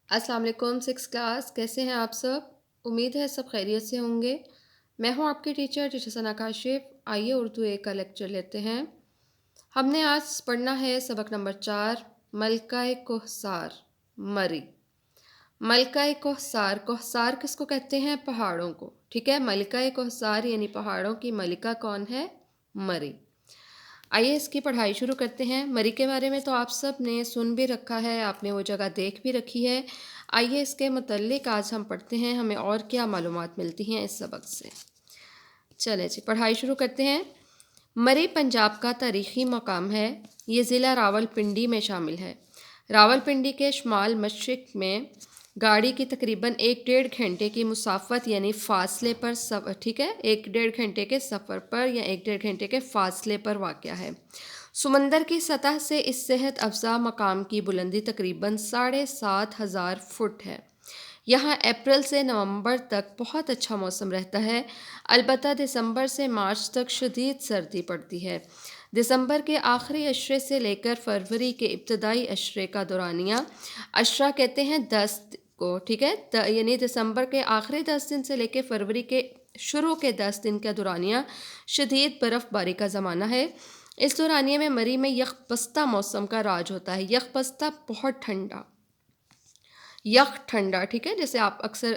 अस्सलाम वालेकुम six class, कैसे हैं आप सब? उम्मीद है सब खैरियत से होंगे। मैं हूं आपकी टीचर टीचर सना काशिफ। आइए उर्दू एक का लेक्चर लेते हैं। हमने आज पढ़ना है सबक नंबर 4, मलकाए कोहसार, मरी। मलकाए कोहसार, कोहसार किसको कहते हैं? पहाड़ों को। ठीक है, मलकाए कोहसार यानी पहाड़ों की मलिका कौन है? मरी। आइए इसकी पढ़ाई शुरू करते हैं। मरी के बारे में तो आप सब ने सुन भी रखा है, आपने वो जगह देख भी रखी है। आइए इसके मुतल्लिक आज हम पढ़ते हैं, हमें और क्या मालूमात मिलती हैं इस सबक से। चलें जी, पढ़ाई शुरू करते हैं। मरी पंजाब का तारीख़ी मकाम है। ये ज़िला रावलपिंडी में शामिल है। रावलपिंडी के शुमाल मशरिक़ में गाड़ी की तकरीबन 1-1.5 घंटे की मुसाफत यानी फ़ासले पर ठीक है, 1-1.5 घंटे के सफ़र पर या 1-1.5 घंटे के फ़ासले पर वाक़या है। समंदर की सतह से इस सेहत अफ़ज़ा मकाम की बुलंदी तकरीबन 7,500 फुट है। यहाँ अप्रैल से नवंबर तक बहुत अच्छा मौसम रहता है। अलबत्ता दिसंबर से मार्च तक शदीद सर्दी पड़ती है। दिसंबर के आखिरी अशरे से लेकर फरवरी के इब्तदाई अशरे का दौरानिया, अशरा कहते हैं 10 को, ठीक है, यानी दिसंबर के आखिरी 10 दिन से लेकर फरवरी के शुरू के 10 दिन का दौरानिया शदीद बर्फ़बारी का ज़माना है। इस दौरानिए में मरी में यकबस्ता मौसम का राज होता है। यकबस्ता बहुत ठंडा, यख ठंडा, ठीक है, जैसे आप अक्सर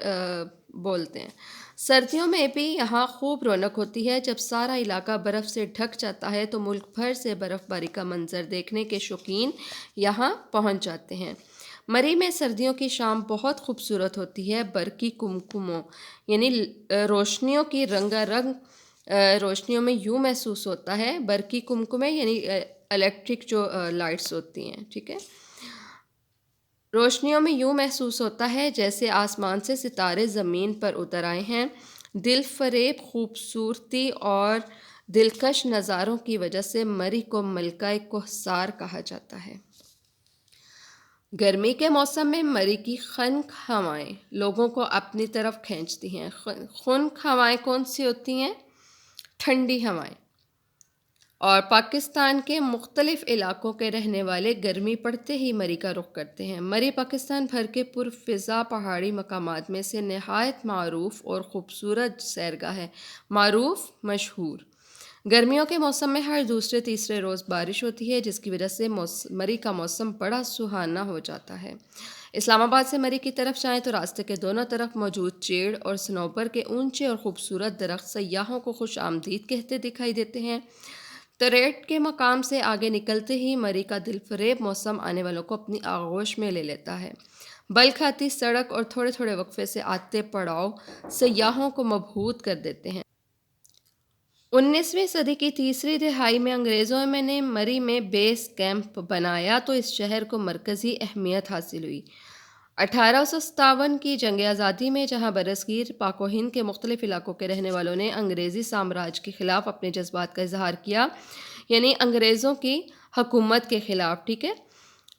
बोलते हैं। सर्दियों में भी यहाँ खूब रौनक होती है। जब सारा इलाका बर्फ़ से ढक जाता है तो मुल्क भर से बर्फ़बारी का मंजर देखने के शौकीन यहाँ पहुँच जाते हैं। मरी में सर्दियों की शाम बहुत खूबसूरत होती है। बरकी कुमकुमों यानी रोशनियों की रंगारंग रोशनियों में यूँ महसूस होता है। बरकी कुमकुमें यानी इलेक्ट्रिक जो लाइट्स होती हैं, ठीक है, रोशनियों में यूँ महसूस होता है जैसे आसमान से सितारे ज़मीन पर उतर आए हैं। दिल फरेब खूबसूरती और दिलकश नज़ारों की वजह से मरी को मलकाए कोहसार कहा जाता है। गर्मी के मौसम में मरी की खनक हवाएं लोगों को अपनी तरफ खींचती हैं। खनक हवाएं कौन सी होती हैं? ठंडी हवाएं। और पाकिस्तान के मुख्तलिफ़ इलाक़ों के रहने वाले गर्मी पड़ते ही मरी का रुख करते हैं। मरी पाकिस्तान भर के पुरफ़िज़ा पहाड़ी मकामात में से नहायत मारूफ़ और ख़ूबसूरत सैरगाह है। मारूफ़, मशहूर। गर्मियों के मौसम में हर दूसरे तीसरे रोज़ बारिश होती है, जिसकी वजह से मरी का मौसम बड़ा सुहाना हो जाता है। इस्लामाबाद से मरी की तरफ जाएँ तो रास्ते के दोनों तरफ मौजूद चेड़ और सनोबर के ऊंचे और ख़ूबसूरत दरख्त सयाहों को खुश आमदीद कहते दिखाई देते हैं। तरेट के मकाम से आगे निकलते ही मरी का दिलफरेब मौसम आने वालों को अपनी आगोश में ले लेता है। बल खाती सड़क और थोड़े थोड़े वक्फे से आते पड़ाव सयाहों को मबहूत कर देते हैं। 19वीं सदी की तीसरी दिहाई में अंग्रेज़ों ने मरी में बेस कैंप बनाया तो इस शहर को मरकज़ी अहमियत हासिल हुई। 1857 की जंग आज़ादी में जहां बरसगीर पाक व हिंद के मुख्तलिफ़ इलाकों के रहने वालों ने अंग्रेज़ी साम्राज्य के ख़िलाफ़ अपने जज्बात का इजहार किया, यानी अंग्रेज़ों की हुकूमत के ख़िलाफ़, ठीक है,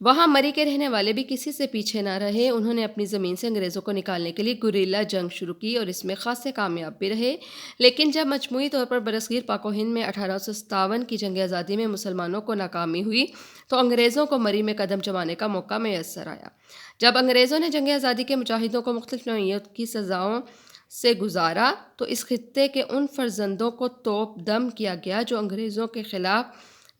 वहाँ मरी के रहने वाले भी किसी से पीछे ना रहे। उन्होंने अपनी ज़मीन से अंग्रेज़ों को निकालने के लिए गुरिल्ला जंग शुरू की और इसमें ख़ासे कामयाब भी रहे। लेकिन जब मजमूई तौर पर बरसगीर पाक व हिंद में 1857 की जंग आज़ादी में मुसलमानों को नाकामी हुई तो अंग्रेज़ों को मरी में कदम जमाने का मौका मैसर आया। जब अंग्रेज़ों ने जंग आज़ादी के मुजाहिदों को मुख्तलिफ़ नौइयत की सज़ाओं से गुजारा तो इस खित्ते के उन फर्जंदों को तोप दम किया गया जो अंग्रेज़ों के ख़िलाफ़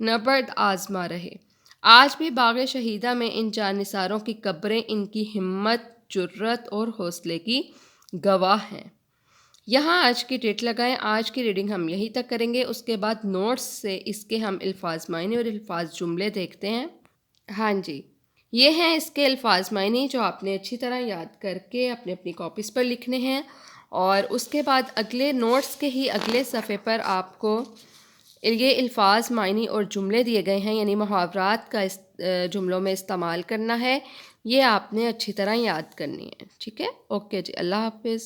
नबर्द आज़मा रहे। आज भी बाग़ शहीदा में इन जानिसारों की कब्रें इनकी हिम्मत, जुर्रत और हौसले की गवाह हैं। यहाँ आज की डेट लगाएं। आज की रीडिंग हम यहीं तक करेंगे, उसके बाद नोट्स से इसके हम अल्फाज मायने और अल्फाज जुमले देखते हैं। हाँ जी, ये हैं इसके अल्फाज मायने जो आपने अच्छी तरह याद करके अपनी अपनी कॉपीज़ पर लिखने हैं। और उसके बाद अगले नोट्स के ही अगले सफ़े पर आपको ये अल्फाज मायने और जुमले दिए गए हैं, यानी मुहावरात का इस जुमलों में इस्तेमाल करना है। ये आपने अच्छी तरह याद करनी है, ठीक है। ओके जी, अल्लाह हाफिज़।